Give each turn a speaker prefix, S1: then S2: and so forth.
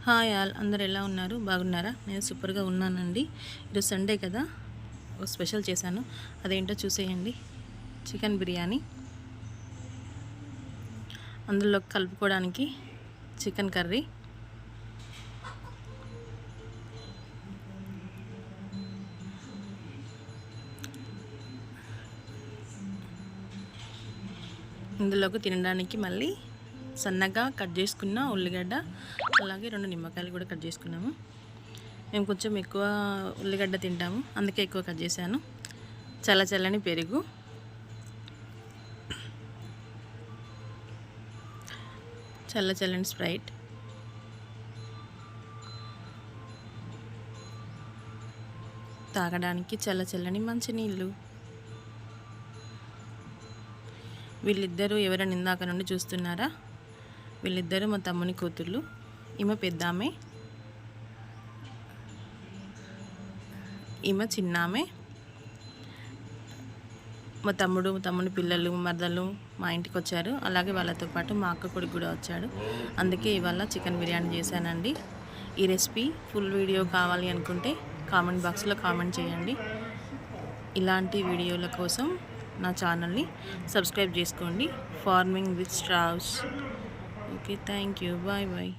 S1: Hi all, అందరు ఎలా ఉన్నారు? బాగున్నారా? నేను సూపర్గా ఉన్నానండి. ఈరోజు సండే కదా, ఒక స్పెషల్ చేశాను. అదేంటో చూసేయండి. చికెన్ బిర్యానీ, అందులో కలుపుకోవడానికి చికెన్ కర్రీ, ఇందులోకి తినడానికి మళ్ళీ సన్నగా కట్ చేసుకున్న ఉల్లిగడ్డ, అలాగే 2 నిమ్మకాయలు కూడా కట్ చేసుకున్నాము. మేము కొంచెం ఎక్కువ ఉల్లిగడ్డ తింటాము, అందుకే ఎక్కువ కట్ చేశాను. చల్లని పెరుగు, చల్లని స్ప్రైట్, తాగడానికి చల్లని మంచినీళ్ళు. వీళ్ళిద్దరూ ఎవరైనా ఇందాక నుండి చూస్తున్నారా? వీళ్ళిద్దరూ మా తమ్ముని కూతుర్లు. ఈమె పెద్దామె, ఈమె చిన్నామె. మా తమ్ముని పిల్లలు, మరదలు మా ఇంటికి వచ్చారు. అలాగే వాళ్ళతో పాటు మా అక్క కొడుకు కూడా వచ్చాడు. అందుకే ఇవాళ చికెన్ బిర్యానీ చేశానండి. ఈ రెసిపీ ఫుల్ వీడియో కావాలి అనుకుంటే కామెంట్ బాక్స్లో కామెంట్ చేయండి. ఇలాంటి వీడియోల కోసం నా ఛానల్ని సబ్స్క్రైబ్ చేసుకోండి. Farming with straws. Okay, thank you. Bye bye.